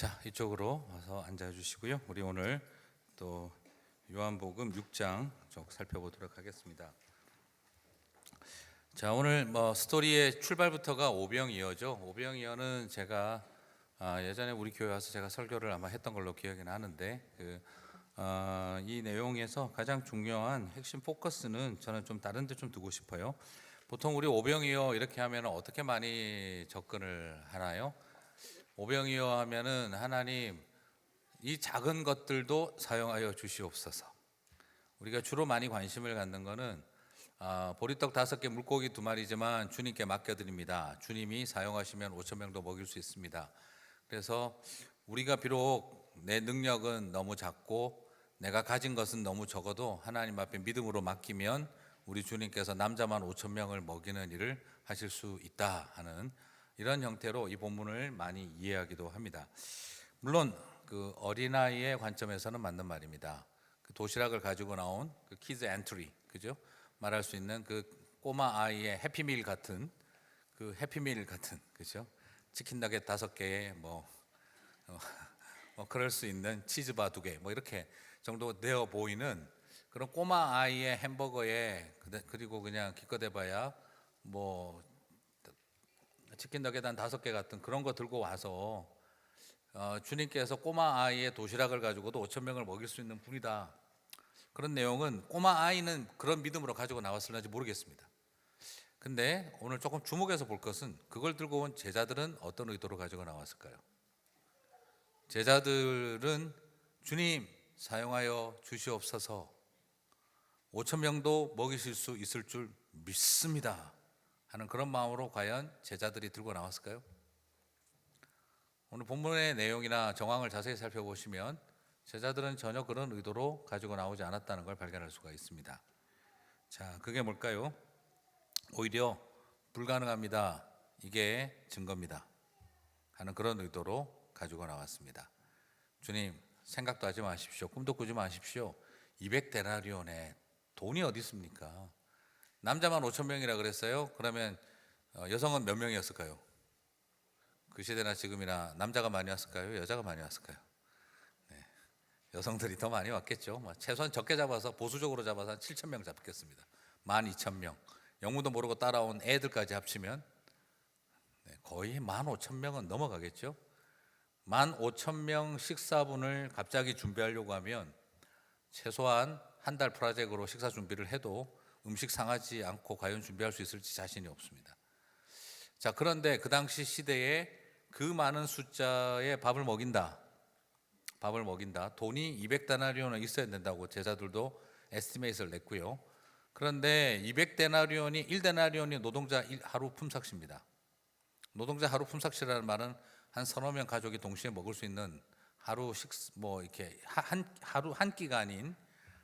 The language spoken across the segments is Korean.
자, 이쪽으로 와서 앉아 주시고요. 우리 오늘 또 요한복음 6장 쭉 살펴보도록 하겠습니다. 자, 오늘 스토리의 출발부터가 오병이어죠. 오병이어는 제가 예전에 우리 교회 와서 제가 설교를 아마 했던 걸로 기억이 나는데 이 내용에서 가장 중요한 핵심 포커스는 저는 좀 다른 데 좀 두고 싶어요. 보통 우리 오병이어 이렇게 하면 어떻게 많이 접근을 하나요? 오병이어 하면은 하나님 이 작은 것들도 사용하여 주시옵소서. 우리가 주로 많이 관심을 갖는 거는 보리떡 5개 물고기 2마리지만 주님께 맡겨드립니다. 주님이 사용하시면 5,000명도 먹일 수 있습니다. 그래서 우리가 비록 내 능력은 너무 작고 내가 가진 것은 너무 적어도 하나님 앞에 믿음으로 맡기면 우리 주님께서 남자만 5,000명을 먹이는 일을 하실 수 있다 하는 이런 형태로 이 본문을 많이 이해하기도 합니다. 물론 그 어린아이의 관점에서는 맞는 말입니다. 그 도시락을 가지고 나온 그 키즈 엔트리, 그죠? 말할 수 있는 그 꼬마 아이의 해피밀 같은 그죠? 치킨 너겟 5개에 그럴 수 있는 치즈바 2개 이렇게 정도 되어 보이는 그런 꼬마 아이의 햄버거에 그리고 그냥 기껏해봐야 치킨 너겟 한 5개 같은 그런 거 들고 와서 주님께서 꼬마 아이의 도시락을 가지고도 5,000명을 먹일 수 있는 분이다. 그런 내용은 꼬마 아이는 그런 믿음으로 가지고 나왔을는지 모르겠습니다. 근데 오늘 조금 주목해서 볼 것은 그걸 들고 온 제자들은 어떤 의도로 가지고 나왔을까요? 제자들은 주님 사용하여 주시옵소서 5,000명도 먹이실 수 있을 줄 믿습니다 하는 그런 마음으로 과연 제자들이 들고 나왔을까요? 오늘 본문의 내용이나 정황을 자세히 살펴보시면 제자들은 전혀 그런 의도로 가지고 나오지 않았다는 걸 발견할 수가 있습니다. 자, 그게 뭘까요? 오히려 불가능합니다. 이게 증거입니다 하는 그런 의도로 가지고 나왔습니다. 주님 생각도 하지 마십시오. 꿈도 꾸지 마십시오. 200데나리온에 돈이 어디 있습니까? 남자만 5,000명이라 그랬어요. 그러면 여성은 몇 명이었을까요? 그 시대나 지금이나 남자가 많이 왔을까요? 여자가 많이 왔을까요? 네, 여성들이 더 많이 왔겠죠. 최소한 적게 잡아서 보수적으로 잡아서 한 7,000명 잡겠습니다. 12,000명. 영문도 모르고 따라온 애들까지 합치면 거의 15,000명은 넘어가겠죠. 15,000명 식사분을 갑자기 준비하려고 하면 최소한 한 달 프로젝트로 식사 준비를 해도 음식 상하지 않고 과연 준비할 수 있을지 자신이 없습니다. 자, 그런데 그 당시 시대에 그 많은 숫자의 밥을 먹인다. 돈이 200데나리온은 있어야 된다고 제자들도 에스티메이트를 냈고요. 그런데 200데나리온이 1데나리온이 노동자 하루 품삯입니다. 노동자 하루 품삯이라는 말은 한 서너 명 가족이 동시에 먹을 수 있는 하루 이렇게 하루 한 끼가 아닌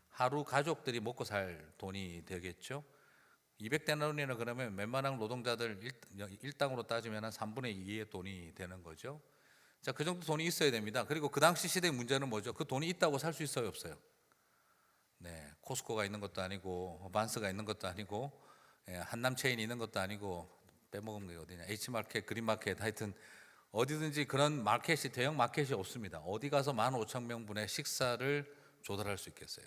하루 가족들이 먹고 살 돈이 되겠죠. 200데나리온이나 그러면 웬만한 노동자들 일당으로 따지면 한 3분의 2의 돈이 되는 거죠. 자, 그 정도 돈이 있어야 됩니다. 그리고 그 당시 시대의 문제는 뭐죠? 그 돈이 있다고 살 수 있어요, 없어요? 네, 코스코가 있는 것도 아니고 반스가 있는 것도 아니고 한남 체인이 있는 것도 아니고 빼먹은 게 어디냐? H마켓, 그린마켓 하여튼 어디든지 그런 마켓이 대형 마켓이 없습니다. 어디 가서 15,000명분의 식사를 조달할 수 있겠어요?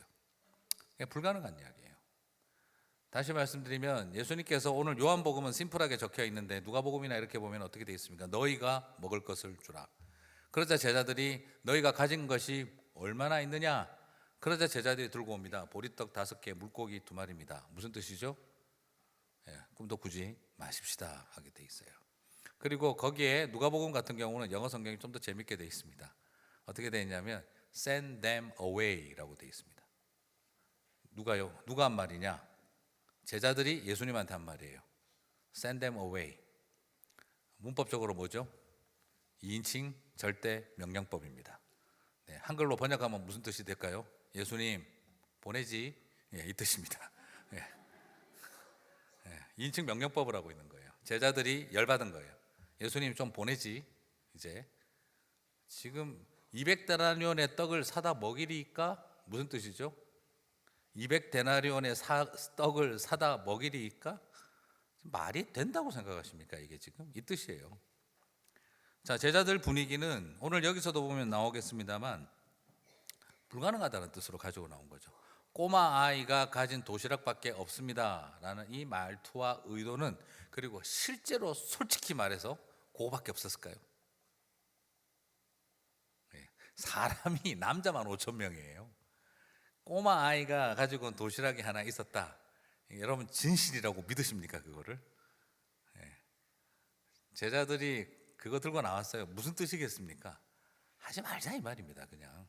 불가능한 이야기예요. 다시 말씀드리면 예수님께서 오늘 요한복음은 심플하게 적혀 있는데 누가복음이나 이렇게 보면 어떻게 되어 있습니까? 너희가 먹을 것을 주라. 그러자 제자들이 너희가 가진 것이 얼마나 있느냐? 그러자 제자들이 들고 옵니다. 보리떡 5개, 물고기 2마리입니다. 무슨 뜻이죠? 꿈도 꾸지 마십시다 하게 돼 있어요. 그리고 거기에 누가복음 같은 경우는 영어 성경이 좀 더 재밌게 돼 있습니다. 어떻게 돼 있냐면 send them away라고 돼 있습니다. 누가요? 누가 한 말이냐? 제자들이 예수님한테 한 말이에요. Send them away. 문법적으로 뭐죠? 2인칭 절대 명령법입니다. 네, 한글로 번역하면 무슨 뜻이 될까요? 예수님 보내지, 이 뜻입니다. 2인칭 명령법을 하고 있는 거예요. 제자들이 열받은 거예요. 예수님 좀 보내지. 이제 지금 200데나리온의 떡을 사다 먹이리까? 무슨 뜻이죠? 200데나리온의 떡을 사다 먹이리까? 말이 된다고 생각하십니까? 이게 지금 이 뜻이에요. 자, 제자들 분위기는 오늘 여기서도 보면 나오겠습니다만 불가능하다는 뜻으로 가지고 나온 거죠. 꼬마 아이가 가진 도시락밖에 없습니다라는 이 말투와 의도는, 그리고 실제로 솔직히 말해서 그거밖에 없었을까요? 사람이 남자만 5천 명이에요. 꼬마 아이가 가지고 온 도시락이 하나 있었다. 여러분 진실이라고 믿으십니까 그거를? 제자들이 그거 들고 나왔어요. 무슨 뜻이겠습니까? 하지 말자 이 말입니다. 그냥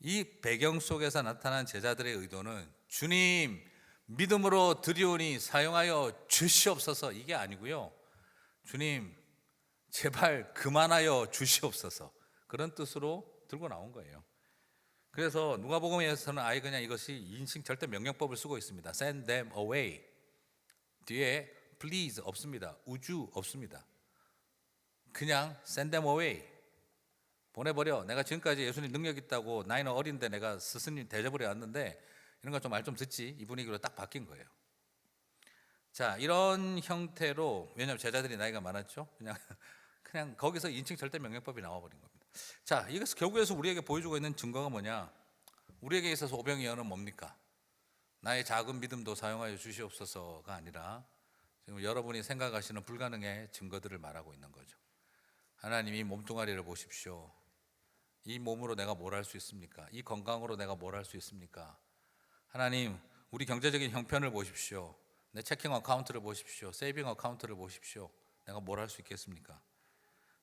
이 배경 속에서 나타난 제자들의 의도는 주님 믿음으로 드리오니 사용하여 주시옵소서 이게 아니고요. 주님 제발 그만하여 주시옵소서 그런 뜻으로 들고 나온 거예요. 그래서 누가복음에서는 아예 그냥 이것이 인칭 절대 명령법을 쓰고 있습니다. Send them away. 뒤에 please 없습니다. 우주 없습니다. 그냥 send them away. 보내버려. 내가 지금까지 예수님 능력 있다고 나이는 어린데 내가 스승님 대접을 해왔는데 이런 거 좀 말 좀 듣지. 이 분위기로 딱 바뀐 거예요. 자, 이런 형태로, 왜냐하면 제자들이 나이가 많았죠. 그냥 거기서 인칭 절대 명령법이 나와버린 겁니다. 자, 이것을 결국에서 우리에게 보여주고 있는 증거가 뭐냐? 우리에게 있어서 오병이어는 뭡니까? 나의 작은 믿음도 사용하여 주시옵소서가 아니라 지금 여러분이 생각하시는 불가능의 증거들을 말하고 있는 거죠. 하나님 이 몸뚱아리를 보십시오. 이 몸으로 내가 뭘 할 수 있습니까? 이 건강으로 내가 뭘 할 수 있습니까? 하나님 우리 경제적인 형편을 보십시오. 내 체킹 어카운트를 보십시오. 세이빙 어카운트를 보십시오. 내가 뭘 할 수 있겠습니까?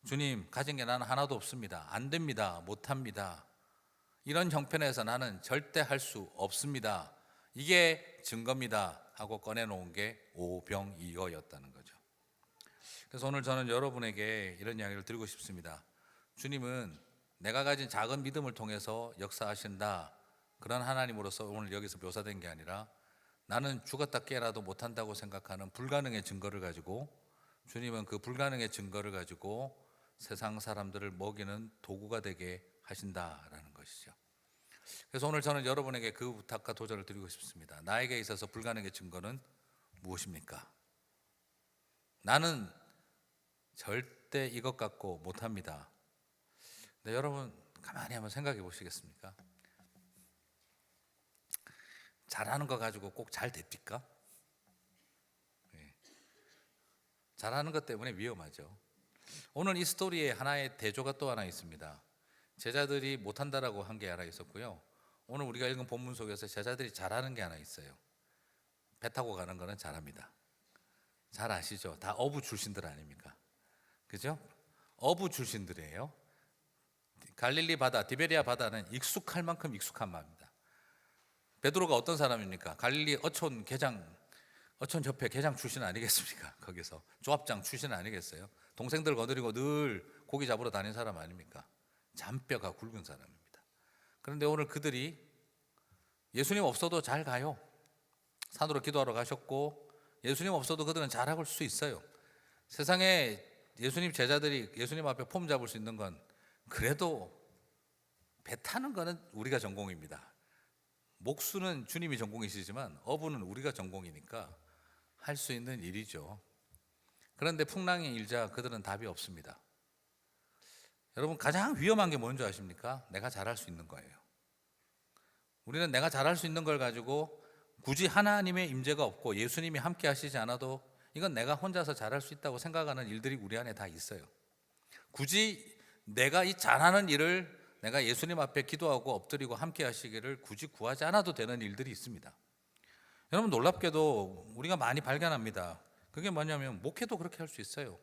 주님 가진 게 나는 하나도 없습니다. 안 됩니다. 못합니다. 이런 형편에서 나는 절대 할 수 없습니다. 이게 증거입니다 하고 꺼내놓은 게 오병이어였다는 거죠. 그래서 오늘 저는 여러분에게 이런 이야기를 드리고 싶습니다. 주님은 내가 가진 작은 믿음을 통해서 역사하신다, 그런 하나님으로서 오늘 여기서 묘사된 게 아니라 나는 죽었다 깨어나도 못한다고 생각하는 불가능의 증거를 가지고, 주님은 그 불가능의 증거를 가지고 세상 사람들을 먹이는 도구가 되게 하신다라는 것이죠. 그래서 오늘 저는 여러분에게 그 부탁과 도전을 드리고 싶습니다. 나에게 있어서 불가능의 증거는 무엇입니까? 나는 절대 이것 갖고 못합니다. 네, 여러분 가만히 한번 생각해 보시겠습니까? 잘하는 거 가지고 꼭 잘 됩니까? 네. 잘하는 것 때문에 위험하죠. 오늘 이 스토리에 하나의 대조가 또 하나 있습니다. 제자들이 못한다라고 한 게 하나 있었고요. 오늘 우리가 읽은 본문 속에서 제자들이 잘하는 게 하나 있어요. 배 타고 가는 거는 잘합니다. 잘 아시죠? 다 어부 출신들 아닙니까? 그죠? 어부 출신들이에요. 갈릴리 바다, 디베리아 바다는 익숙할 만큼 익숙한 바입니다. 베드로가 어떤 사람입니까? 갈릴리 어촌 협회 계장 출신 아니겠습니까? 거기서 조합장 출신 아니겠어요? 동생들 거느리고 늘 고기 잡으러 다닌 사람 아닙니까? 잔뼈가 굵은 사람입니다. 그런데 오늘 그들이 예수님 없어도 잘 가요. 산으로 기도하러 가셨고 예수님 없어도 그들은 잘할 수 있어요. 세상에 예수님 제자들이 예수님 앞에 폼 잡을 수 있는 건 그래도 배 타는 거는 우리가 전공입니다. 목수는 주님이 전공이시지만 어부는 우리가 전공이니까 할 수 있는 일이죠. 그런데 풍랑이 일자 그들은 답이 없습니다. 여러분 가장 위험한 게 뭔지 아십니까? 내가 잘할 수 있는 거예요. 우리는 내가 잘할 수 있는 걸 가지고 굳이 하나님의 임재가 없고 예수님이 함께 하시지 않아도 이건 내가 혼자서 잘할 수 있다고 생각하는 일들이 우리 안에 다 있어요. 굳이 내가 이 잘하는 일을 내가 예수님 앞에 기도하고 엎드리고 함께 하시기를 굳이 구하지 않아도 되는 일들이 있습니다. 여러분 놀랍게도 우리가 많이 발견합니다. 그게 뭐냐면 목회도 그렇게 할 수 있어요.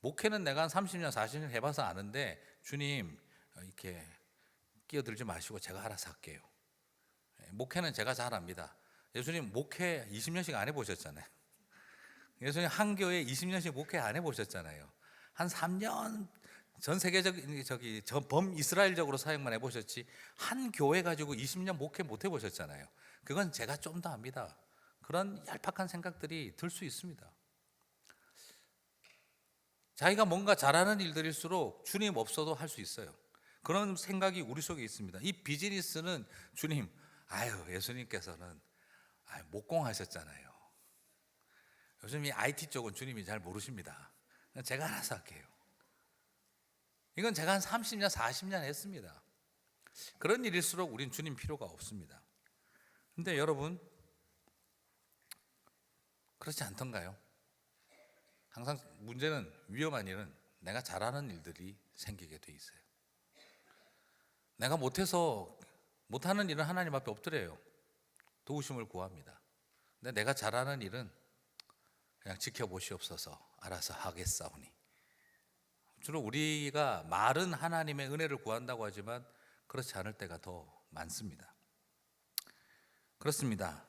목회는 내가 한 30년 40년 해봐서 아는데 주님 이렇게 끼어들지 마시고 제가 알아서 할게요. 목회는 제가 잘 합니다. 예수님 목회 20년씩 안 해보셨잖아요. 예수님 한 교회 20년씩 목회 안 해보셨잖아요. 한 3년 전 세계적인 범이스라엘적으로 사역만 해보셨지 한 교회 가지고 20년 목회 못 해보셨잖아요. 그건 제가 좀 더 합니다. 그런 얄팍한 생각들이 들 수 있습니다. 자기가 뭔가 잘하는 일들일수록 주님 없어도 할 수 있어요. 그런 생각이 우리 속에 있습니다. 이 비즈니스는 주님, 예수님께서는 목공하셨잖아요. 요즘 이 IT 쪽은 주님이 잘 모르십니다. 제가 알아서 할게요. 이건 제가 한 30년, 40년 했습니다. 그런 일일수록 우린 주님 필요가 없습니다. 근데 여러분, 그렇지 않던가요? 항상 문제는, 위험한 일은 내가 잘하는 일들이 생기게 돼 있어요. 내가 못하는 일은 하나님 앞에 엎드려요. 도우심을 구합니다. 근데 내가 잘하는 일은 그냥 지켜보시옵소서, 알아서 하겠사오니. 주로 우리가 말은 하나님의 은혜를 구한다고 하지만 그렇지 않을 때가 더 많습니다. 그렇습니다.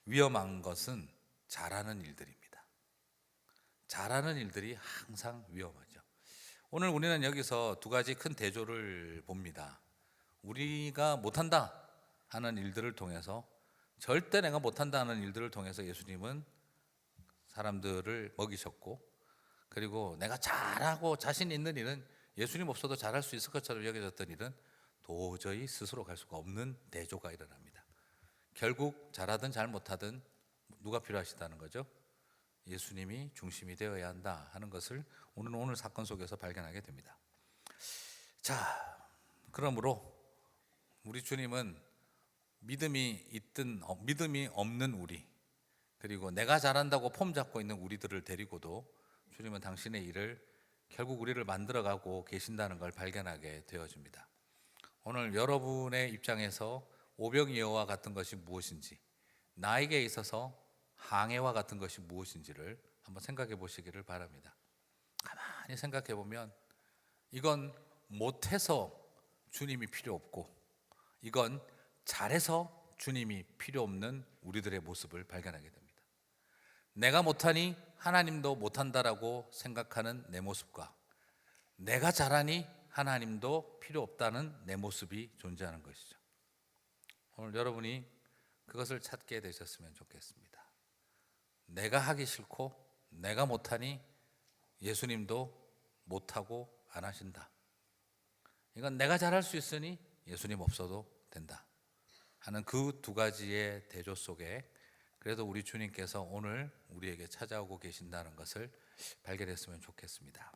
위험한 것은 잘하는 일들입니다. 잘하는 일들이 항상 위험하죠. 오늘 우리는 여기서 두 가지 큰 대조를 봅니다. 우리가 못한다 하는 일들을 통해서, 절대 내가 못한다 하는 일들을 통해서 예수님은 사람들을 먹이셨고, 그리고 내가 잘하고 자신 있는 일은 예수님 없어도 잘할 수 있을 것처럼 여겨졌던 일은 도저히 스스로 갈 수가 없는 대조가 일어납니다. 결국 잘하든 잘 못하든 누가 필요하시다는 거죠? 예수님이 중심이 되어야 한다 하는 것을 오늘 사건 속에서 발견하게 됩니다. 자, 그러므로 우리 주님은 믿음이 없는 우리, 그리고 내가 잘한다고 폼 잡고 있는 우리들을 데리고도 주님은 당신의 일을 결국 우리를 만들어가고 계신다는 걸 발견하게 되어집니다. 오늘 여러분의 입장에서 오병이어와 같은 것이 무엇인지, 나에게 있어서 항해와 같은 것이 무엇인지를 한번 생각해 보시기를 바랍니다. 가만히 생각해 보면 이건 못해서 주님이 필요 없고, 이건 잘해서 주님이 필요 없는 우리들의 모습을 발견하게 됩니다. 내가 못하니 하나님도 못한다라고 생각하는 내 모습과, 내가 잘하니 하나님도 필요 없다는 내 모습이 존재하는 것이죠. 오늘 여러분이 그것을 찾게 되셨으면 좋겠습니다. 내가 하기 싫고 내가 못하니 예수님도 못하고 안 하신다. 이건 내가 잘할 수 있으니 예수님 없어도 된다 하는 그 두 가지의 대조 속에 그래도 우리 주님께서 오늘 우리에게 찾아오고 계신다는 것을 발견했으면 좋겠습니다.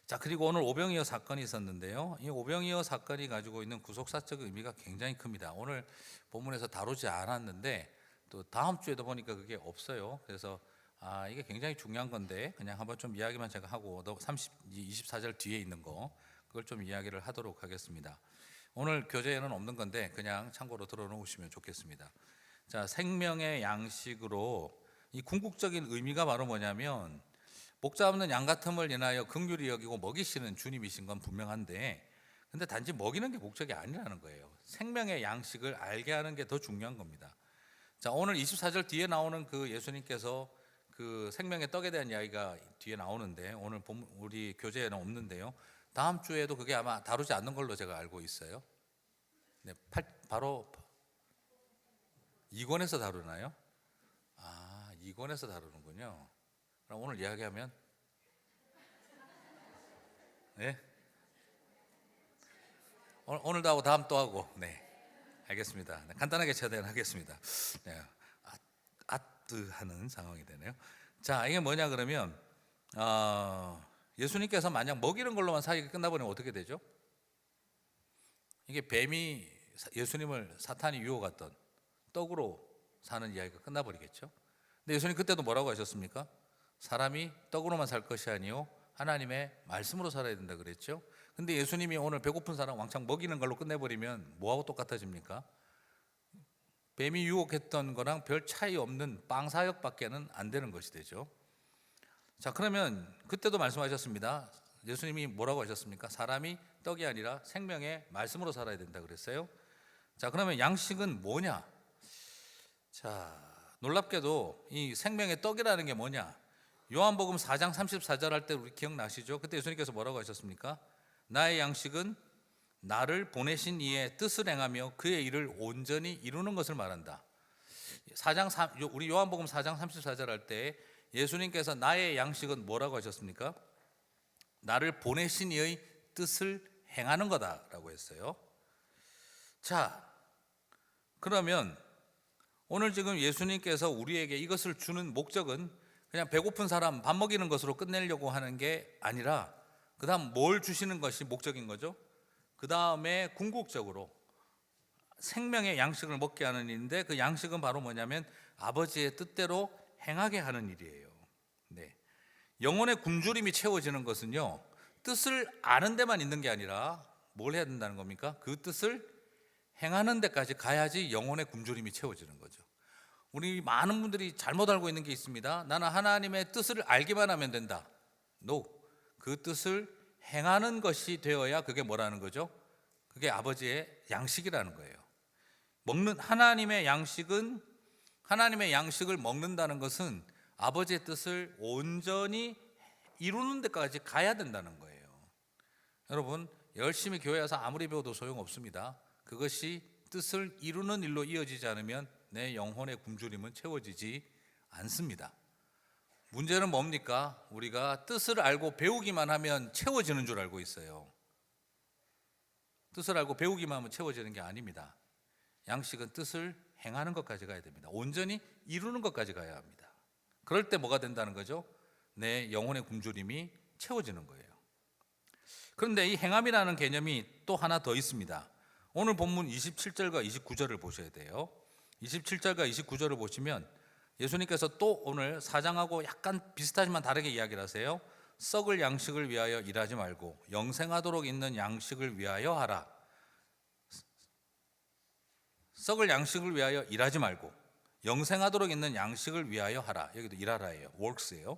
자, 그리고 오늘 오병이어 사건이 있었는데요. 이 오병이어 사건이 가지고 있는 구속사적 의미가 굉장히 큽니다. 오늘 본문에서 다루지 않았는데 또 다음 주에도 보니까 그게 없어요. 그래서 이게 굉장히 중요한 건데 그냥 한번 좀 이야기만 제가 하고 24절 뒤에 있는 거 그걸 좀 이야기를 하도록 하겠습니다. 오늘 교재에는 없는 건데 그냥 참고로 들어놓으시면 좋겠습니다. 자, 생명의 양식으로 이 궁극적인 의미가 바로 뭐냐면 목자 없는 양 같음을 인하여 긍휼히 여기고 먹이시는 주님이신 건 분명한데, 근데 단지 먹이는 게 목적이 아니라는 거예요. 생명의 양식을 알게 하는 게 더 중요한 겁니다. 자, 오늘 24절 뒤에 나오는 그 예수님께서 그 생명의 떡에 대한 이야기가 뒤에 나오는데 오늘 우리 교재에는 없는데요. 다음 주에도 그게 아마 다루지 않는 걸로 제가 알고 있어요. 네, 바로 2권에서 다루나요? 2권에서 다루는군요. 그럼 오늘 이야기하면 네? 오늘도 하고 다음 또 하고 네, 알겠습니다. 네, 간단하게 처단하겠습니다. 네, 하는 상황이 되네요. 자, 이게 뭐냐 그러면 예수님께서 만약 먹이는 걸로만 사역이 끝나버리면 어떻게 되죠? 이게 뱀이 예수님을 사탄이 유혹했던 떡으로 사는 이야기가 끝나버리겠죠. 근데 예수님 그때도 뭐라고 하셨습니까? 사람이 떡으로만 살 것이 아니요 하나님의 말씀으로 살아야 된다 그랬죠. 근데 예수님이 오늘 배고픈 사람 왕창 먹이는 걸로 끝내버리면 뭐하고 똑같아집니까? 뱀이 유혹했던 거랑 별 차이 없는 빵 사역밖에는 안 되는 것이 되죠. 자, 그러면 그때도 말씀하셨습니다. 예수님이 뭐라고 하셨습니까? 사람이 떡이 아니라 생명의 말씀으로 살아야 된다 그랬어요. 자, 그러면 양식은 뭐냐? 자, 놀랍게도 이 생명의 떡이라는 게 뭐냐? 요한복음 4장 34절 할 때 우리 기억나시죠? 그때 예수님께서 뭐라고 하셨습니까? 나의 양식은 나를 보내신 이의 뜻을 행하며 그의 일을 온전히 이루는 것을 말한다. 우리 요한복음 4장 34절 할 때 예수님께서 나의 양식은 뭐라고 하셨습니까? 나를 보내신 이의 뜻을 행하는 거다라고 했어요. 자, 그러면 오늘 지금 예수님께서 우리에게 이것을 주는 목적은 그냥 배고픈 사람 밥 먹이는 것으로 끝내려고 하는 게 아니라 그 다음 뭘 주시는 것이 목적인 거죠? 그 다음에 궁극적으로 생명의 양식을 먹게 하는 일인데, 그 양식은 바로 뭐냐면 아버지의 뜻대로 행하게 하는 일이에요. 네. 영혼의 굶주림이 채워지는 것은요, 뜻을 아는 데만 있는 게 아니라 뭘 해야 된다는 겁니까? 그 뜻을 행하는 데까지 가야지 영혼의 굶주림이 채워지는 거죠. 우리 많은 분들이 잘못 알고 있는 게 있습니다. 나는 하나님의 뜻을 알기만 하면 된다. No. 그 뜻을 행하는 것이 되어야 그게 뭐라는 거죠? 그게 아버지의 양식이라는 거예요. 먹는 하나님의 양식을 먹는다는 것은 아버지의 뜻을 온전히 이루는 데까지 가야 된다는 거예요. 여러분, 열심히 교회 와서 아무리 배워도 소용없습니다. 그것이 뜻을 이루는 일로 이어지지 않으면 내 영혼의 굶주림은 채워지지 않습니다. 문제는 뭡니까? 우리가 뜻을 알고 배우기만 하면 채워지는 줄 알고 있어요. 뜻을 알고 배우기만 하면 채워지는 게 아닙니다. 양식은 뜻을 행하는 것까지 가야 됩니다. 온전히 이루는 것까지 가야 합니다. 그럴 때 뭐가 된다는 거죠? 내 영혼의 굶주림이 채워지는 거예요. 그런데 이 행함이라는 개념이 또 하나 더 있습니다. 오늘 본문 27절과 29절을 보셔야 돼요. 27절과 29절을 보시면 예수님께서 또 오늘 사장하고 약간 비슷하지만 다르게 이야기를 하세요. 썩을 양식을 위하여 일하지 말고 영생하도록 있는 양식을 위하여 하라. 썩을 양식을 위하여 일하지 말고 영생하도록 있는 양식을 위하여 하라. 여기도 일하라예요. works예요.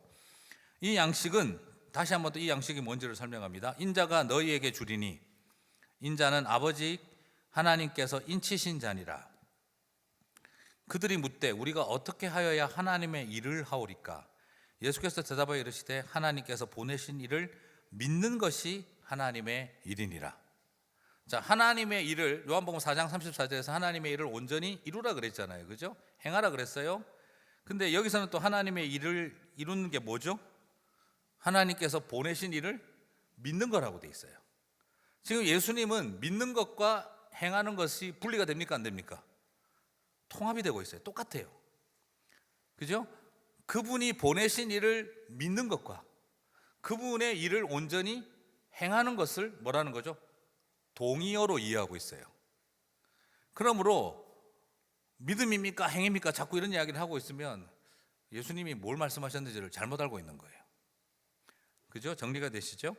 이 양식은 다시 한번 또 이 양식이 뭔지를 설명합니다. 인자가 너희에게 주리니 인자는 아버지 하나님께서 인치신 자니라. 그들이 묻되 우리가 어떻게 하여야 하나님의 일을 하오리까? 예수께서 대답하여 이르시되 하나님께서 보내신 일을 믿는 것이 하나님의 일이니라. 자, 하나님의 일을 요한복음 4장 34절에서 하나님의 일을 온전히 이루라 그랬잖아요. 그죠? 행하라 그랬어요. 근데 여기서는 또 하나님의 일을 이루는 게 뭐죠? 하나님께서 보내신 일을 믿는 거라고 돼 있어요. 지금 예수님은 믿는 것과 행하는 것이 분리가 됩니까? 안 됩니까? 통합이 되고 있어요. 똑같아요. 그죠? 그분이 보내신 일을 믿는 것과 그분의 일을 온전히 행하는 것을 뭐라는 거죠? 동의어로 이해하고 있어요. 그러므로 믿음입니까? 행입니까? 자꾸 이런 이야기를 하고 있으면 예수님이 뭘 말씀하셨는지를 잘못 알고 있는 거예요. 그죠? 정리가 되시죠?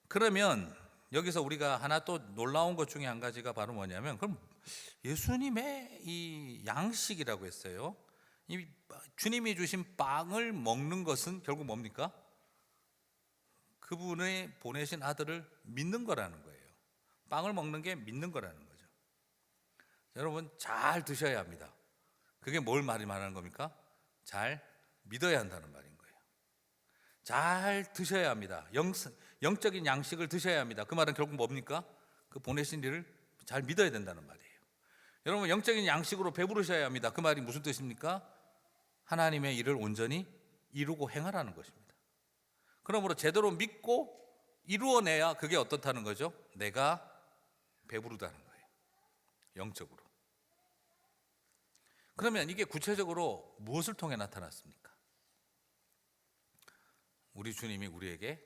그러면 여기서 우리가 하나 또 놀라운 것 중에 한 가지가 바로 뭐냐면, 그럼 예수님의 이 양식이라고 했어요. 이 주님이 주신 빵을 먹는 것은 결국 뭡니까? 그분의 보내신 아들을 믿는 거라는 거예요. 빵을 먹는 게 믿는 거라는 거죠. 여러분, 잘 드셔야 합니다. 그게 뭘 말하는 겁니까? 잘 믿어야 한다는 말인 거예요. 잘 드셔야 합니다. 영적인 양식을 드셔야 합니다. 그 말은 결국 뭡니까? 그 보내신 일을 잘 믿어야 된다는 말이에요. 여러분, 영적인 양식으로 배부르셔야 합니다. 그 말이 무슨 뜻입니까? 하나님의 일을 온전히 이루고 행하라는 것입니다. 그러므로 제대로 믿고 이루어내야 그게 어떻다는 거죠? 내가 배부르다는 거예요. 영적으로. 그러면 이게 구체적으로 무엇을 통해 나타났습니까? 우리 주님이 우리에게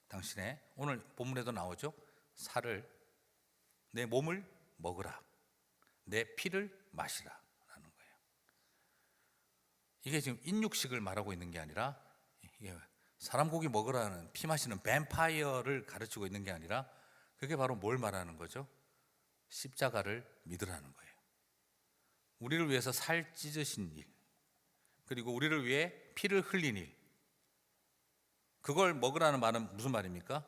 당신의 오늘 본문에도 나오죠. 내 몸을 먹으라. 내 피를 마시라 라는 거예요. 이게 지금 인육식을 말하고 있는 게 아니라, 이게 사람 고기 먹으라는 피 마시는 뱀파이어를 가르치고 있는 게 아니라, 그게 바로 뭘 말하는 거죠? 십자가를 믿으라는 거예요. 우리를 위해서 살 찢으신 일, 그리고 우리를 위해 피를 흘린 일, 그걸 먹으라는 말은 무슨 말입니까?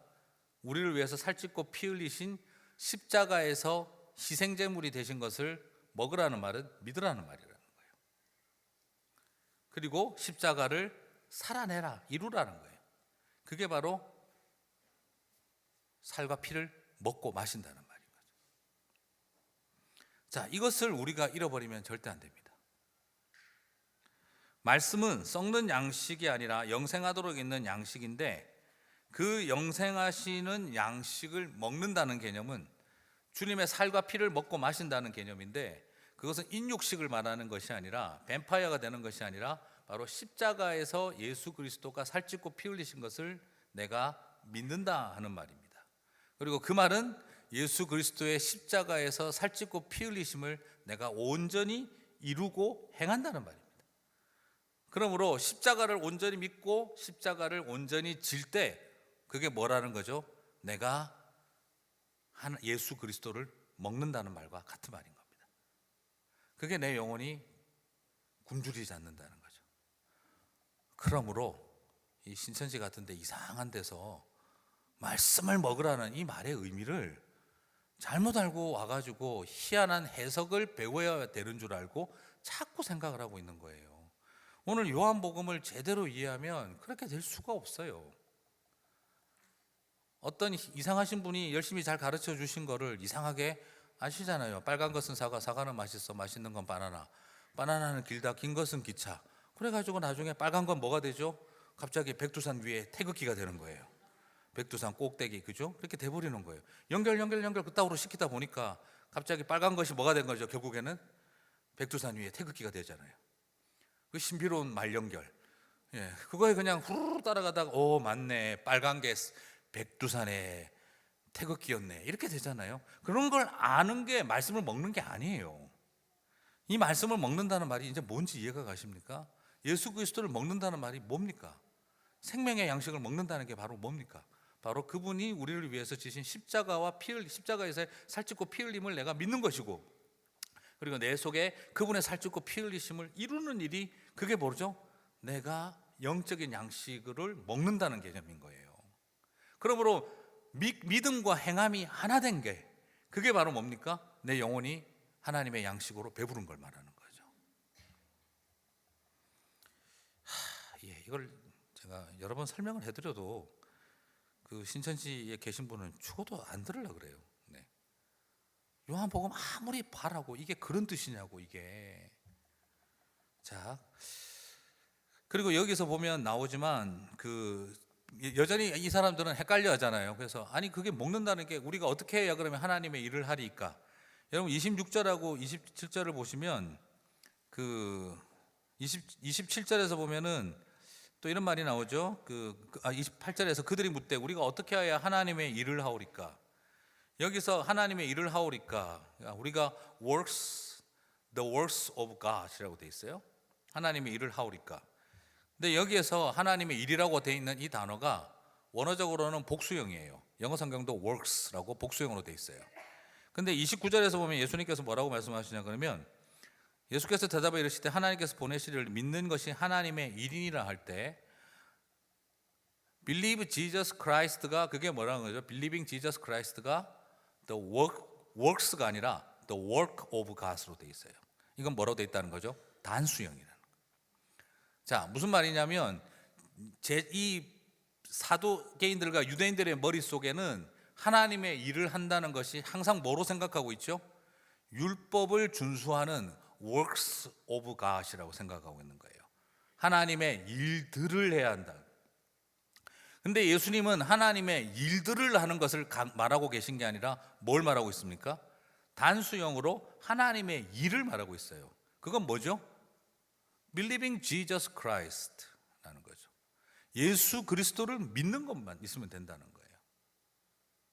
우리를 위해서 살 찢고 피 흘리신 십자가에서 희생제물이 되신 것을 먹으라는 말은 믿으라는 말이라는 거예요. 그리고 십자가를 살아내라, 이루라는 거예요. 그게 바로 살과 피를 먹고 마신다는 말인 거죠. 자, 이것을 우리가 잃어버리면 절대 안 됩니다. 말씀은 썩는 양식이 아니라 영생하도록 있는 양식인데, 그 영생하시는 양식을 먹는다는 개념은 주님의 살과 피를 먹고 마신다는 개념인데, 그것은 인육식을 말하는 것이 아니라, 뱀파이어가 되는 것이 아니라 바로 십자가에서 예수 그리스도가 살찌고 피 흘리신 것을 내가 믿는다 하는 말입니다. 그리고 그 말은 예수 그리스도의 십자가에서 살찌고 피 흘리심을 내가 온전히 이루고 행한다는 말입니다. 그러므로 십자가를 온전히 믿고 십자가를 온전히 질 때 그게 뭐라는 거죠? 내가 예수 그리스도를 먹는다는 말과 같은 말인 겁니다. 그게 내 영혼이 굶주리지 않는다는 거죠. 그러므로 이 신천지 같은 데 이상한 데서 말씀을 먹으라는 이 말의 의미를 잘못 알고 와가지고 희한한 해석을 배워야 되는 줄 알고 자꾸 생각을 하고 있는 거예요. 오늘 요한복음을 제대로 이해하면 그렇게 될 수가 없어요. 어떤 이상하신 분이 열심히 잘 가르쳐 주신 거를 이상하게 아시잖아요. 빨간 것은 사과, 사과는 맛있어, 맛있는 건 바나나, 바나나는 길다, 긴 것은 기차. 그래가지고 나중에 빨간 건 뭐가 되죠? 갑자기 백두산 위에 태극기가 되는 거예요. 백두산 꼭대기, 그죠? 그렇게 돼버리는 거예요. 연결 그따구로 시키다 보니까 갑자기 빨간 것이 뭐가 된 거죠? 결국에는 백두산 위에 태극기가 되잖아요. 그 신비로운 말연결. 예, 그거에 그냥 후루루 따라가다가 맞네, 빨간 게 백두산의 태극기였네, 이렇게 되잖아요. 그런 걸 아는 게 말씀을 먹는 게 아니에요. 이 말씀을 먹는다는 말이 이제 뭔지 이해가 가십니까? 예수 그리스도를 먹는다는 말이 뭡니까? 생명의 양식을 먹는다는 게 바로 뭡니까? 바로 그분이 우리를 위해서 지신 십자가와 십자가에서 살찌고 피 흘림을 내가 믿는 것이고, 그리고 내 속에 그분의 살찌고 피 흘리심을 이루는 일이, 그게 뭐죠? 내가 영적인 양식을 먹는다는 개념인 거예요. 그러므로 믿음과 행함이 하나 된 게, 그게 바로 뭡니까? 내 영혼이 하나님의 양식으로 배부른 걸 말하는 거죠. 이걸 제가 여러 번 설명을 해드려도 그 신천지에 계신 분은 죽어도 안 들으려고 그래요. 네. 요한복음 아무리 바라고 이게 그런 뜻이냐고, 이게. 자, 그리고 여기서 보면 나오지만 여전히 이 사람들은 헷갈려 하잖아요. 그래서 아니 그게 먹는다는 게 우리가 어떻게 해야 그러면 하나님의 일을 하리까? 여러분 26절하고 27절을 보시면 27절에서 보면은 또 이런 말이 나오죠. 28절에서 그들이 묻되 우리가 어떻게 해야 하나님의 일을 하오리까? 여기서 하나님의 일을 하오리까, 우리가 the works of God이라고 돼 있어요. 하나님의 일을 하오리까. 근데 여기에서 하나님의 일이라고 돼 있는 이 단어가 원어적으로는 복수형이에요. 영어 성경도 works라고 복수형으로 돼 있어요. 근데 29절에서 보면 예수님께서 뭐라고 말씀하시냐 그러면, 예수께서 대답해 이르시되 하나님께서 보내시리를 믿는 것이 하나님의 일이라 할 때, Believe Jesus Christ가 그게 뭐라는 거죠? Believing Jesus Christ가 the works가 아니라 the work of God으로 돼 있어요. 이건 뭐라고 돼 있다는 거죠? 단수형이라는 거예요. 자, 무슨 말이냐면 이 사도계인들과 유대인들의 머릿속에는 하나님의 일을 한다는 것이 항상 뭐로 생각하고 있죠? 율법을 준수하는 works of God이라고 생각하고 있는 거예요. 하나님의 일들을 해야 한다. 근데 예수님은 하나님의 일들을 하는 것을 말하고 계신 게 아니라 뭘 말하고 있습니까? 단수형으로 하나님의 일을 말하고 있어요. 그건 뭐죠? Believing Jesus Christ라는 거죠. 예수 그리스도를 믿는 것만 있으면 된다는 거예요.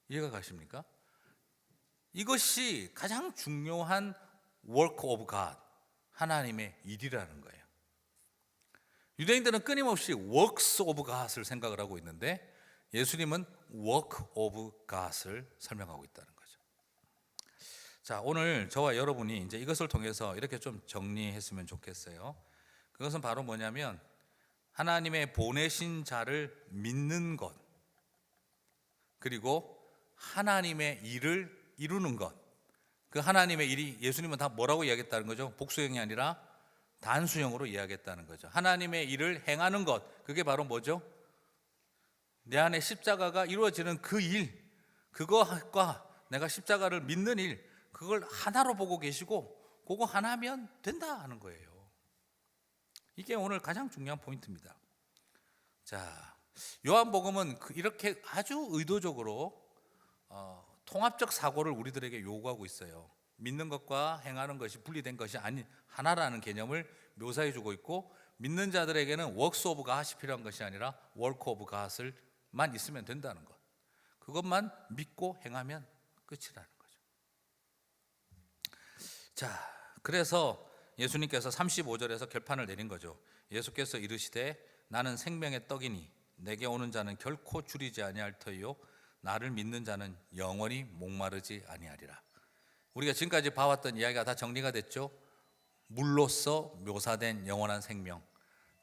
이해가 가십니까? 이것이 가장 중요한 work of God, 하나님의 일이라는 거예요. 유대인들은 끊임없이 works of God을 생각을 하고 있는데 예수님은 work of God을 설명하고 있다는 거죠. 자, 오늘 저와 여러분이 이제 이것을 통해서 이렇게 좀 정리했으면 좋겠어요. 그것은 바로 뭐냐면 하나님의 보내신 자를 믿는 것, 그리고 하나님의 일을 이루는 것. 그 하나님의 일이 예수님은 다 뭐라고 이야기했다는 거죠? 복수형이 아니라 단수형으로 이야기했다는 거죠. 하나님의 일을 행하는 것, 그게 바로 뭐죠? 내 안에 십자가가 이루어지는 그 일, 그거과 내가 십자가를 믿는 일, 그걸 하나로 보고 계시고 그거 하나면 된다 하는 거예요. 이게 오늘 가장 중요한 포인트입니다. 자, 요한복음은 이렇게 아주 의도적으로 통합적 사고를 우리들에게 요구하고 있어요. 믿는 것과 행하는 것이 분리된 것이 아닌 하나라는 개념을 묘사해 주고 있고, 믿는 자들에게는 works of God이 필요한 것이 아니라 work of God을 것만 있으면 된다는 것. 그것만 믿고 행하면 끝이라는 거죠. 자, 그래서 예수님께서 35절에서 결판을 내린 거죠. 예수께서 이르시되 나는 생명의 떡이니 내게 오는 자는 결코 줄이지 아니할 터이요 나를 믿는 자는 영원히 목마르지 아니하리라. 우리가 지금까지 봐왔던 이야기가 다 정리가 됐죠. 물로서 묘사된 영원한 생명,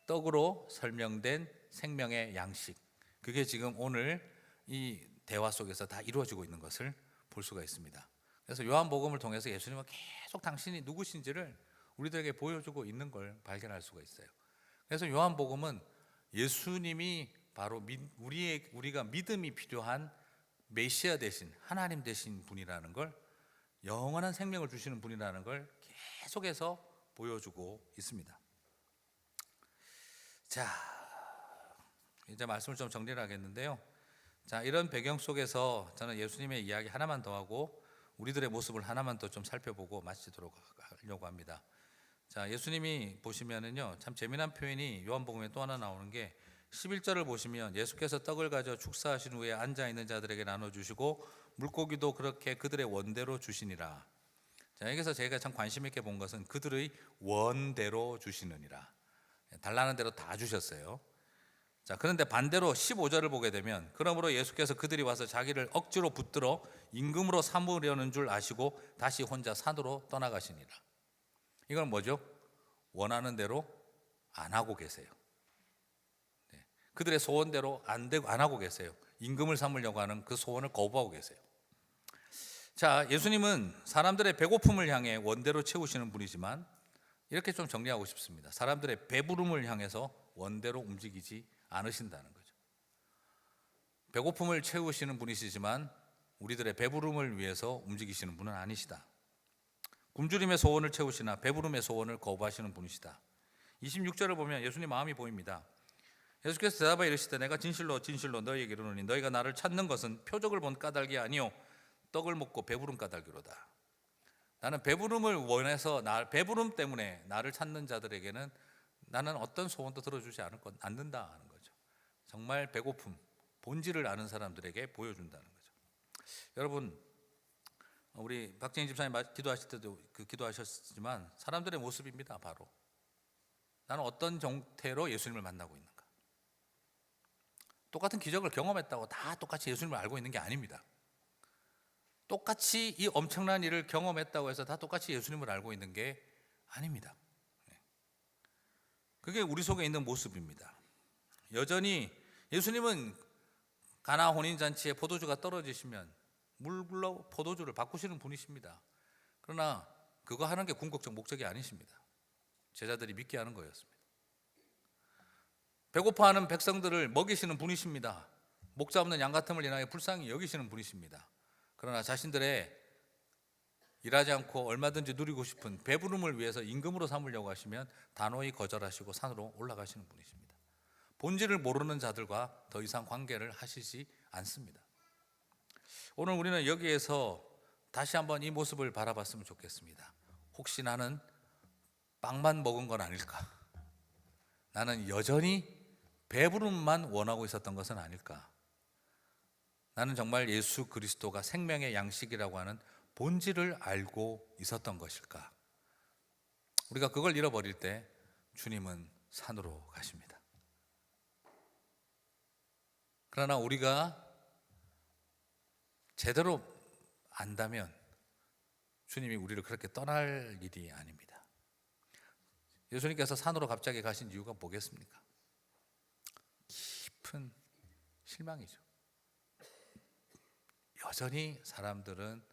떡으로 설명된 생명의 양식, 그게 지금 오늘 이 대화 속에서 다 이루어지고 있는 것을 볼 수가 있습니다. 그래서 요한복음을 통해서 예수님은 계속 당신이 누구신지를 우리들에게 보여주고 있는 걸 발견할 수가 있어요. 그래서 요한복음은 예수님이 바로 우리가 믿음이 필요한 메시아 되신, 하나님 되신 분이라는 걸, 영원한 생명을 주시는 분이라는 걸 계속해서 보여주고 있습니다. 자, 이제 말씀을 좀 정리를 하겠는데요. 자, 이런 배경 속에서 저는 예수님의 이야기 하나만 더 하고 우리들의 모습을 하나만 더 좀 살펴보고 마치도록 하려고 합니다. 자, 예수님이 보시면은요, 참 재미난 표현이 요한복음에 또 하나 나오는 게 11절을 보시면 예수께서 떡을 가져 축사하신 후에 앉아 있는 자들에게 나눠 주시고 물고기도 그렇게 그들의 원대로 주시니라. 자, 여기서 제가 참 관심 있게 본 것은 그들의 원대로 주시느니라. 달라는 대로 다 주셨어요. 자, 그런데 반대로 15절을 보게 되면 그러므로 예수께서 그들이 와서 자기를 억지로 붙들어 임금으로 삼으려는 줄 아시고 다시 혼자 산으로 떠나가시니라. 이건 뭐죠? 원하는 대로 안 하고 계세요. 네. 그들의 소원대로 안 하고 계세요. 임금을 삼으려고 하는 그 소원을 거부하고 계세요. 자, 예수님은 사람들의 배고픔을 향해 원대로 채우시는 분이지만 이렇게 좀 정리하고 싶습니다. 사람들의 배부름을 향해서 원대로 움직이지 않으신다는 거죠. 배고픔을 채우시는 분이시지만 우리들의 배부름을 위해서 움직이시는 분은 아니시다. 굶주림의 소원을 채우시나 배부름의 소원을 거부하시는 분이시다. 26절을 보면 예수님 마음이 보입니다. 예수께서 대답하여 이르시되 내가 진실로 진실로 너희에게 이르노니 너희가 나를 찾는 것은 표적을 본 까닭이 아니요 떡을 먹고 배부른 까닭이로다. 나는 배부름을 원해서 배부름 때문에 나를 찾는 자들에게는 나는 어떤 소원도 들어주지 않는다 하는 거죠. 정말 배고픔, 본질을 아는 사람들에게 보여준다는 거죠. 여러분, 우리 박정희 집사님 기도하실 때도 기도하셨지만 사람들의 모습입니다. 바로 나는 어떤 정태로 예수님을 만나고 있는가. 똑같은 기적을 경험했다고 다 똑같이 예수님을 알고 있는 게 아닙니다. 똑같이 이 엄청난 일을 경험했다고 해서 다 똑같이 예수님을 알고 있는 게 아닙니다. 그게 우리 속에 있는 모습입니다. 여전히 예수님은 가나 혼인잔치에 포도주가 떨어지시면 물로 포도주를 바꾸시는 분이십니다. 그러나 그거 하는 게 궁극적 목적이 아니십니다. 제자들이 믿게 하는 거였습니다. 배고파하는 백성들을 먹이시는 분이십니다. 목자 없는 양 같음을 인하여 불쌍히 여기시는 분이십니다. 그러나 자신들의 일하지 않고 얼마든지 누리고 싶은 배부름을 위해서 임금으로 삼으려고 하시면 단호히 거절하시고 산으로 올라가시는 분이십니다. 본질을 모르는 자들과 더 이상 관계를 하시지 않습니다. 오늘 우리는 여기에서 다시 한번 이 모습을 바라봤으면 좋겠습니다. 혹시 나는 빵만 먹은 건 아닐까? 나는 여전히 배부름만 원하고 있었던 것은 아닐까? 나는 정말 예수 그리스도가 생명의 양식이라고 하는 본질을 알고 있었던 것일까? 우리가 그걸 잃어버릴 때 주님은 산으로 가십니다. 그러나 우리가 제대로 안다면 주님이 우리를 그렇게 떠날 일이 아닙니다. 예수님께서 산으로 갑자기 가신 이유가 뭐겠습니까? 깊은 실망이죠. 여전히 사람들은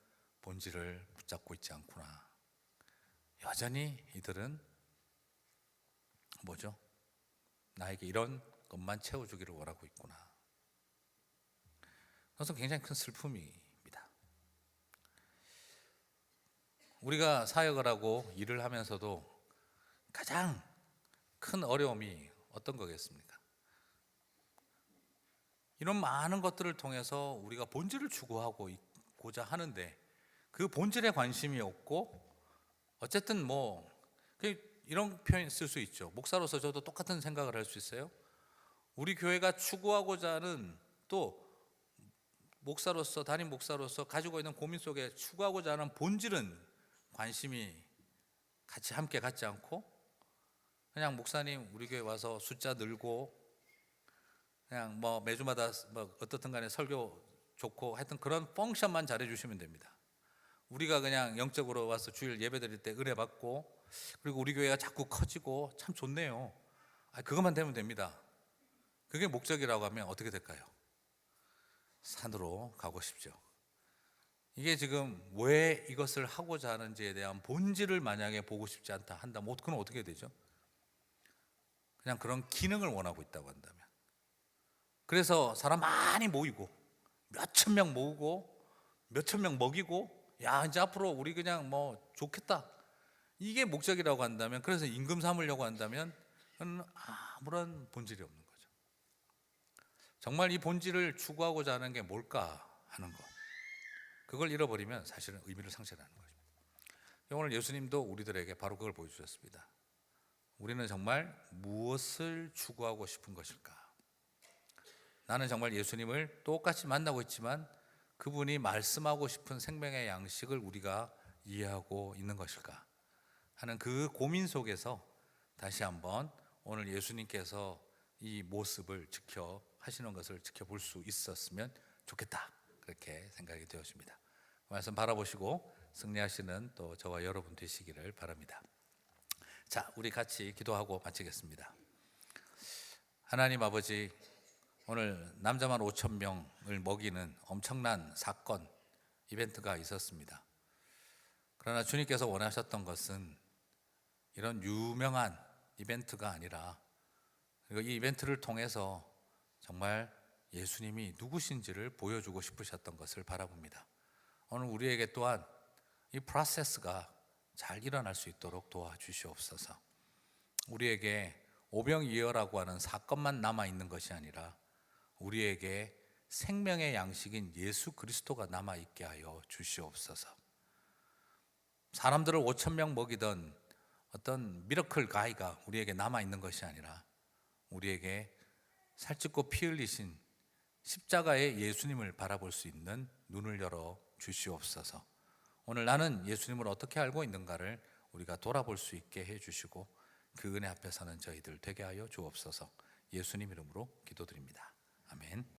본질을 붙잡고 있지 않구나. 여전히 이들은 뭐죠? 나에게 이런 것만 채워주기를 원하고 있구나. 그것은 굉장히 큰 슬픔입니다. 우리가 사역을 하고 일을 하면서도 가장 큰 어려움이 어떤 거겠습니까? 이런 많은 것들을 통해서 우리가 본질을 추구하고자 하는데 그 본질에 관심이 없고, 어쨌든 이런 표현 쓸 수 있죠. 목사로서 저도 똑같은 생각을 할 수 있어요. 우리 교회가 추구하고자 하는 또 목사로서 담임 목사로서 가지고 있는 고민 속에 추구하고자 하는 본질은 관심이 같이 함께 갖지 않고 그냥 목사님 우리 교회 와서 숫자 늘고 그냥 뭐 매주마다 뭐 어떻든 간에 설교 좋고 하여튼 그런 펑션만 잘해 주시면 됩니다. 우리가 그냥 영적으로 와서 주일 예배 드릴 때 은혜 받고 그리고 우리 교회가 자꾸 커지고 참 좋네요. 그것만 되면 됩니다. 그게 목적이라고 하면 어떻게 될까요? 산으로 가고 싶죠. 이게 지금 왜 이것을 하고자 하는지에 대한 본질을 만약에 보고 싶지 않다 한다면 그건 어떻게 되죠? 그냥 그런 기능을 원하고 있다고 한다면, 그래서 사람 많이 모이고 몇천 명 모으고 몇천 명 먹이고 야 이제 앞으로 우리 그냥 뭐 좋겠다 이게 목적이라고 한다면, 그래서 임금 삼으려고 한다면 그건 아무런 본질이 없는 거죠. 정말 이 본질을 추구하고자 하는 게 뭘까 하는 것, 그걸 잃어버리면 사실은 의미를 상실하는 거죠. 오늘 예수님도 우리들에게 바로 그걸 보여주셨습니다. 우리는 정말 무엇을 추구하고 싶은 것일까? 나는 정말 예수님을 똑같이 만나고 있지만 그분이 말씀하고 싶은 생명의 양식을 우리가 이해하고 있는 것일까 하는 그 고민 속에서 다시 한번 오늘 예수님께서 이 모습을 하시는 것을 지켜볼 수 있었으면 좋겠다, 그렇게 생각이 되었습니다. 그 말씀 바라보시고 승리하시는 또 저와 여러분 되시기를 바랍니다. 자, 우리 같이 기도하고 마치겠습니다. 하나님 아버지, 오늘 남자만 5천 명을 먹이는 엄청난 사건, 이벤트가 있었습니다. 그러나 주님께서 원하셨던 것은 이런 유명한 이벤트가 아니라, 그리고 이 이벤트를 통해서 정말 예수님이 누구신지를 보여주고 싶으셨던 것을 바라봅니다. 오늘 우리에게 또한 이 프로세스가 잘 일어날 수 있도록 도와주시옵소서. 우리에게 오병이어라고 하는 사건만 남아있는 것이 아니라 우리에게 생명의 양식인 예수 그리스도가 남아있게 하여 주시옵소서. 사람들을 5천 명 먹이던 어떤 미러클 가이가 우리에게 남아있는 것이 아니라 우리에게 살찌고 피 흘리신 십자가의 예수님을 바라볼 수 있는 눈을 열어 주시옵소서. 오늘 나는 예수님을 어떻게 알고 있는가를 우리가 돌아볼 수 있게 해주시고 그 은혜 앞에 서는 저희들 되게 하여 주옵소서. 예수님 이름으로 기도드립니다. 아멘.